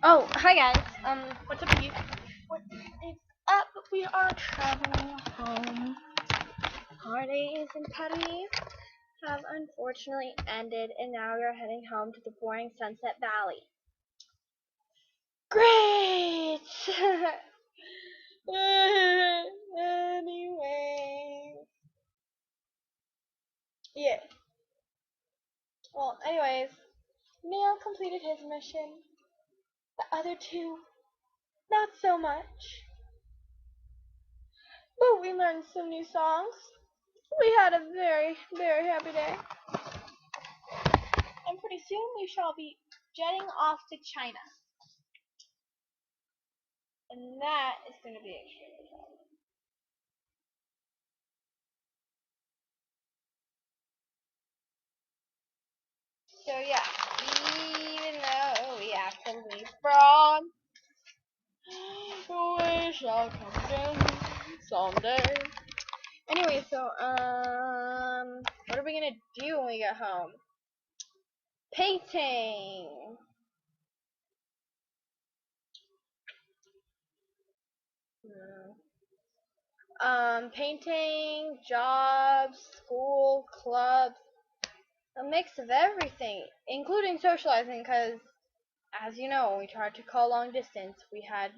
Oh, hi guys. What's up with you? What is up? We are traveling home. Holidays in Paris have unfortunately ended, and now we are heading home to the boring Sunset Valley. Great! Anyway. Yeah. Well, anyways, Neil completed his mission. The other two, not so much. But we learned some new songs. We had a very, very happy day. And pretty soon we shall be jetting off to China. And that is going to be extremely fun. So yeah, even though we have to leave France, we shall come down someday. Anyway, so what are we gonna do when we get home? Painting. Painting, jobs, school, clubs, a mix of everything, including socializing, because, as you know, when we tried to call long distance, we had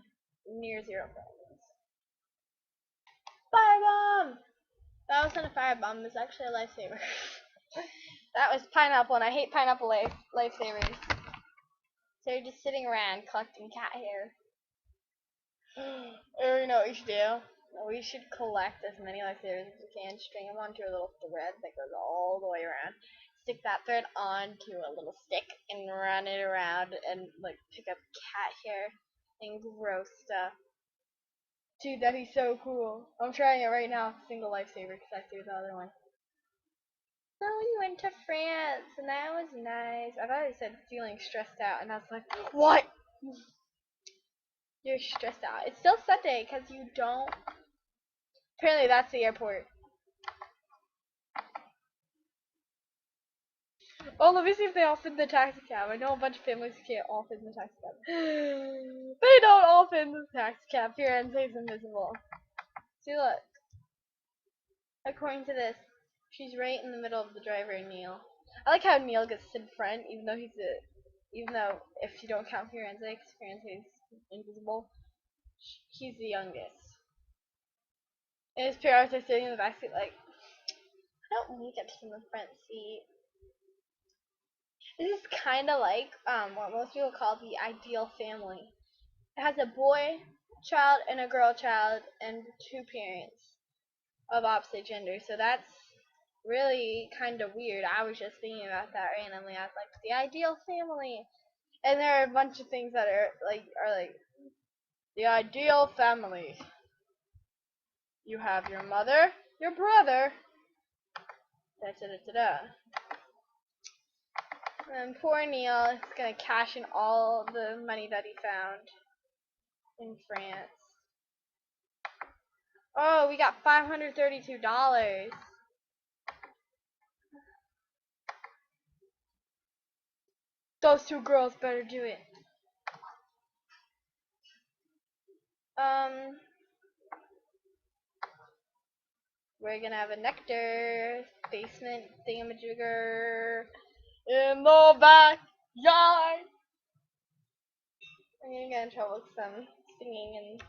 near zero friends. Firebomb! That wasn't a firebomb, it was actually a lifesaver. That was pineapple, and I hate pineapple lifesavers. So you're just sitting around collecting cat hair. Or you know what we should do? We should collect as many lifesavers as we can, string them onto a little thread that goes all the way around, stick that thread onto a little stick, and run it around and like pick up cat hair and gross stuff. Dude, that'd be so cool. I'm trying it right now, single lifesaver, because I threw the other one. So we went to France, and that was nice. I thought it said feeling stressed out, and I was like, what? You're stressed out. It's still Sunday, because you don't. Apparently, that's the airport. Oh, let me see if they all fit in the taxi cab. I know a bunch of families can't all fit in the taxi cab. They don't all fit in the taxi cab. Firenze is invisible. See, look. According to this, she's right in the middle of the driver and Neil. I like how Neil gets to the front, even though if you don't count Firenze, because Firenze is invisible, he's the youngest. And his parents are sitting in the back seat like, I don't want to get to the front seat. This is kind of like what most people call the ideal family. It has a boy child and a girl child and two parents of opposite gender. So that's really kind of weird. I was just thinking about that randomly. I was like, the ideal family. And there are a bunch of things that are like the ideal family. You have your mother, your brother. Da da da da da. And poor Neil is gonna cash in all the money that he found in France. Oh, we got $532. Those two girls better do it. We're gonna have a nectar basement thingamajigger in the backyard. I'm gonna get in trouble with some singing and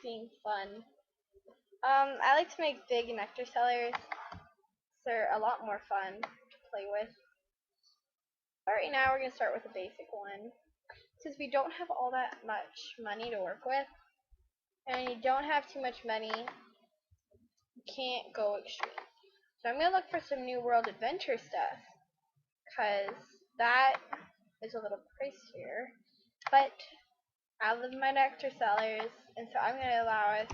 being fun. I like to make big nectar cellars. They're a lot more fun to play with. But right now we're gonna start with a basic one. Since we don't have all that much money to work with, and you don't have too much money, you can't go extreme. So I'm gonna look for some New World Adventure stuff, cause that is a little pricier. But I live in my nectar cellars, and so I'm gonna allow us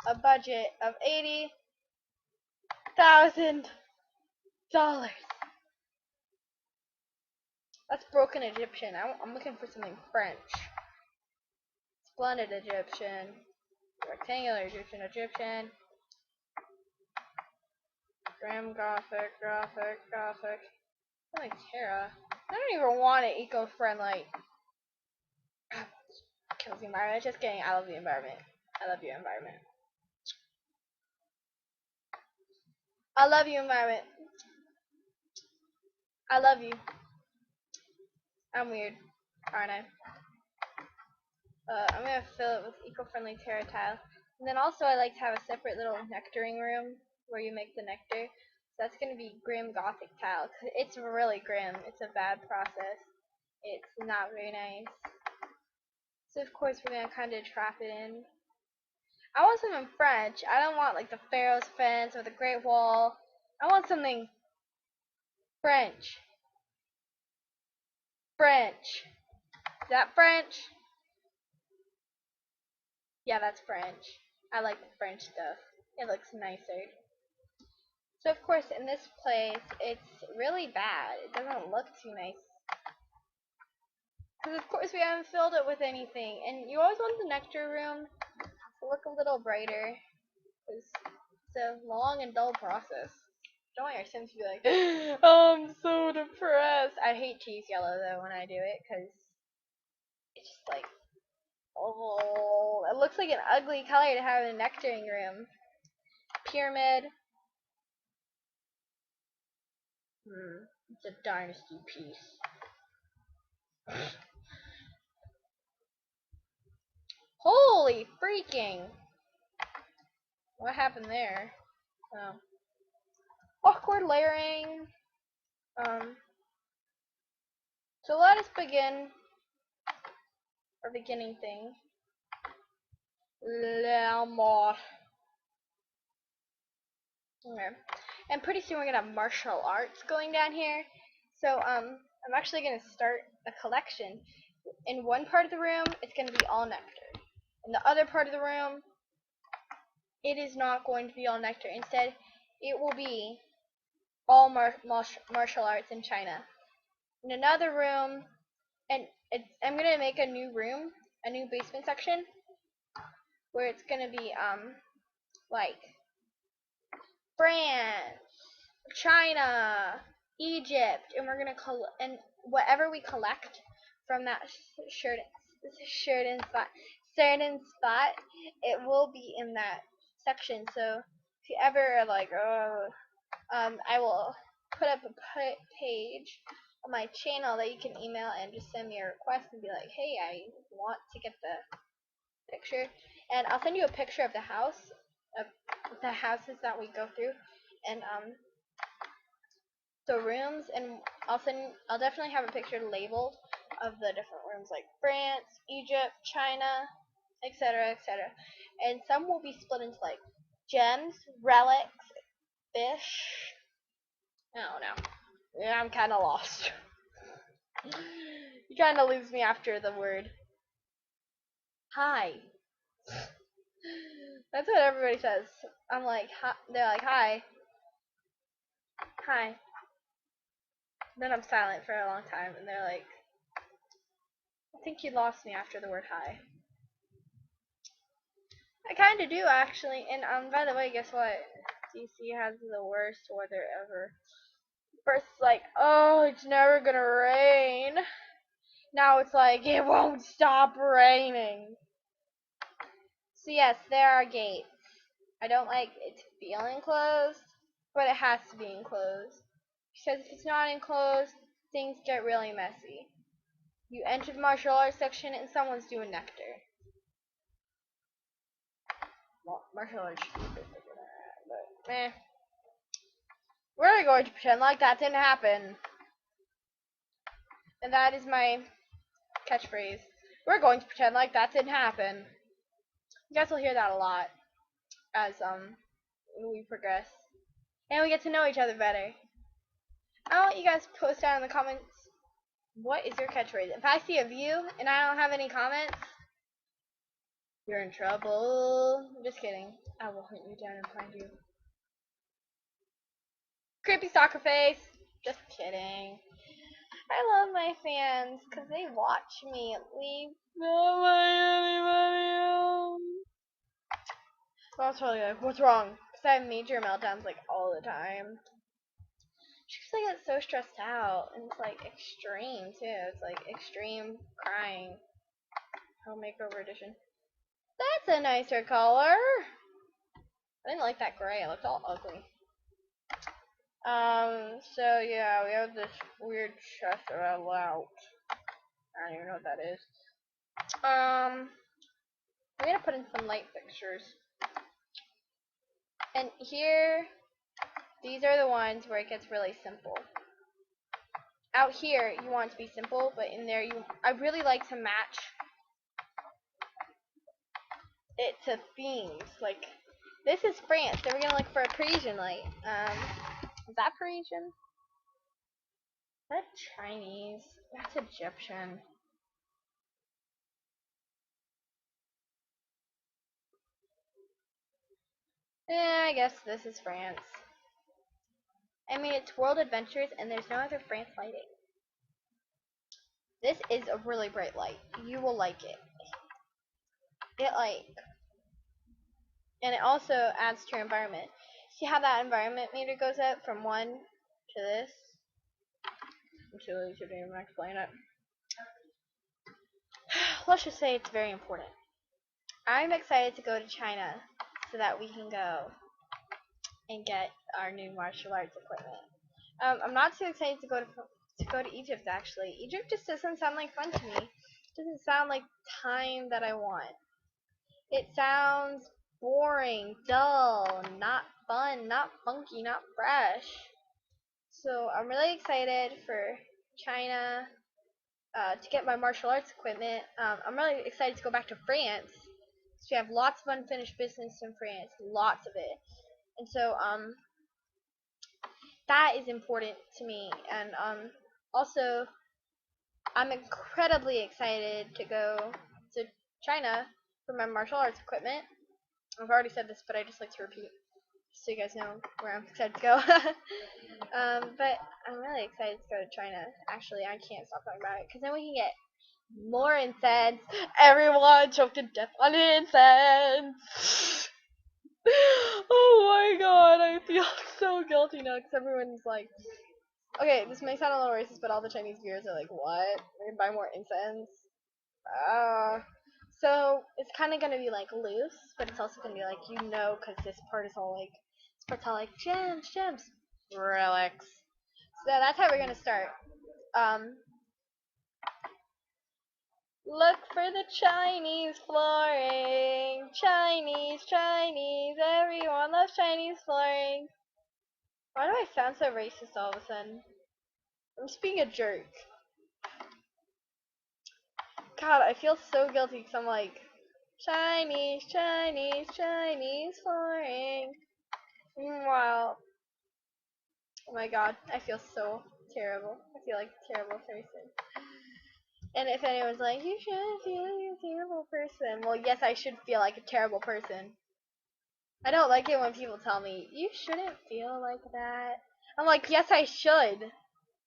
a budget of $80,000. That's broken Egyptian. I'm looking for something French. Splendid Egyptian. Rectangular Egyptian. Graham Gothic. Only Terra. I don't even want it eco-friendly. Kills the environment. Just kidding. I love the environment. I love you, environment. I love you, environment. I love you. I'm weird, aren't I? I'm gonna fill it with eco-friendly terra tile. And then also I like to have a separate little nectaring room where you make the nectar. So that's gonna be grim gothic tile. It's really grim. It's a bad process. It's not very nice. So of course we're gonna kind of trap it in. I want something French. I don't want like the Pharaoh's fence or the Great Wall. I want something French. French. Is that French? Yeah, that's French. I like the French stuff. It looks nicer. So of course in this place it's really bad. It doesn't look too nice. Because of course we haven't filled it with anything. And you always want the nectar room to look a little brighter. Because it's a long and dull process. Don't want your Sims to be like, oh, I'm so depressed. I hate to use yellow though when I do it. Because it's just like, oh, it looks like an ugly color to have in a nectaring room. Pyramid. It's a dynasty piece. Holy freaking! What happened there? Oh. Awkward layering. So let us begin our beginning thing. Okay. And pretty soon we're gonna have martial arts going down here. So I'm actually gonna start a collection. In one part of the room, it's gonna be all nectar. In the other part of the room, it is not going to be all nectar. Instead, it will be all martial arts in China. In another room, and I'm gonna make a new room, a new basement section, where it's gonna be like France, China, Egypt, and we're gonna and whatever we collect from that certain spot, it will be in that section. So if you ever like, I will put up a page on my channel that you can email and just send me a request and be like, hey, I want to get the picture, and I'll send you a picture of the house, of the houses that we go through, and the rooms, and I'll definitely have a picture labeled of the different rooms, like France, Egypt, China, etc., etc. And some will be split into like gems, relics, fish. I don't know. Yeah, I'm kind of lost. You kind of lose me after the word hi. That's what everybody says. I'm like, hi. They're like, hi. Hi. Then I'm silent for a long time, and they're like, I think you lost me after the word hi. I kind of do, actually. And by the way, guess what? DC has the worst weather ever. First, it's like, oh, it's never gonna rain. Now it's like, it won't stop raining. So yes, there are gates. I don't like it to feel enclosed, but it has to be enclosed. Because if it's not enclosed, things get really messy. You enter the martial arts section and someone's doing nectar. Well, martial arts should be a bit bigger than that, but we're going to pretend like that didn't happen. And that is my catchphrase. We're going to pretend like that didn't happen. You guys will hear that a lot as we progress. And we get to know each other better. I want you guys to post down in the comments, what is your catchphrase? If I see a view and I don't have any comments, you're in trouble. I'm just kidding. I will hunt you down and find you. Creepy soccer face. Just kidding. I love my fans because they watch me leave. Not like anybody else. I was probably like, what's wrong? Because I have major meltdowns like all the time. She's like so stressed out, and it's like extreme too. It's like extreme crying. Home makeover edition. That's a nicer color. I didn't like that gray. It looked all ugly. So yeah, we have this weird chest layout. I don't even know what that is. I'm gonna put in some light fixtures. And here, these are the ones where it gets really simple. Out here, you want it to be simple, but in there, I really like to match it to themes. Like, this is France, so we're gonna look for a Parisian light. Is that Parisian? Is that Chinese? That's Egyptian. Yeah, I guess this is France. I mean, it's World Adventures, and there's no other France lighting. This is a really bright light. You will like it. And it also adds to your environment. See how that environment meter goes up from 1 to this? I'm too lazy to even explain it. Let's just say it's very important. I'm excited to go to China so that we can go and get our new martial arts equipment. I'm not too excited to go to Egypt actually. Egypt just doesn't sound like fun to me. It doesn't sound like time that I want. It sounds boring, dull, not fun, not funky, not fresh. So I'm really excited for China to get my martial arts equipment. I'm really excited to go back to France. So we have lots of unfinished business in France, lots of it. And so that is important to me. And also I'm incredibly excited to go to China for my martial arts equipment. I've already said this, but I just like to repeat so you guys know where I'm excited to go. But I'm really excited to go to China. Actually, I can't stop talking about it because then we can get more incense. Everyone choked to death on incense. Oh my god, I feel so guilty now because everyone's like, okay, this may sound a little racist, but all the Chinese viewers are like, what? We're gonna buy more incense? So it's kind of gonna be like loose, but it's also gonna be like, because this part is all like, this part's all like gems, relics. So that's how we're gonna start. Look for the Chinese flooring. Chinese, everyone loves Chinese flooring. Why do I sound so racist all of a sudden? I'm just being a jerk. God, I feel so guilty because I'm like, Chinese flooring. Meanwhile, oh my god, I feel so terrible. I feel like a terrible person. And if anyone's like, you shouldn't feel like a terrible person. Well, yes, I should feel like a terrible person. I don't like it when people tell me, you shouldn't feel like that. I'm like, yes, I should.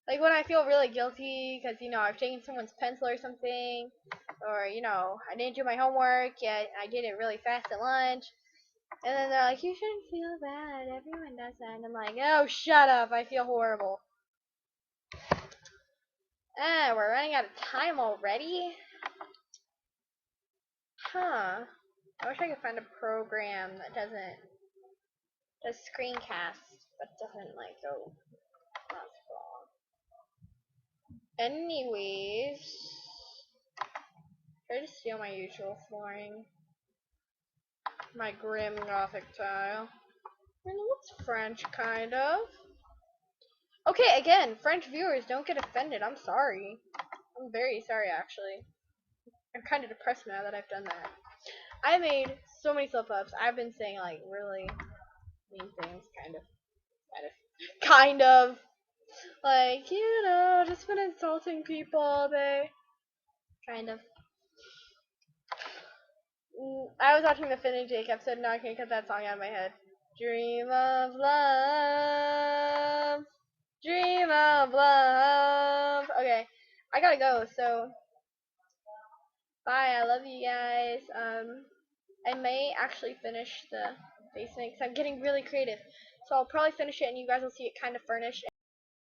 Like when I feel really guilty because, I've taken someone's pencil or something. Or, I didn't do my homework, yet I did it really fast at lunch. And then they're like, you shouldn't feel bad. Everyone does that. And I'm like, oh, shut up. I feel horrible. We're running out of time already? Huh. I wish I could find a program that does screencast, but doesn't, go not long. Anyways, try to steal my usual flooring. My grim gothic tile. And it looks French, kind of. Okay, again, French viewers, don't get offended. I'm sorry. I'm very sorry, actually. I'm kind of depressed now that I've done that. I made so many slip-ups. I've been saying, really mean things, kind of. Like, just been insulting people all day. Kind of. I was watching the Finn and Jake episode, now I can't cut that song out of my head. Dream of love. Dream of love. Okay, I gotta go, so bye, I love you guys. I may actually finish the basement because I'm getting really creative. So I'll probably finish it and you guys will see it kind of furnished.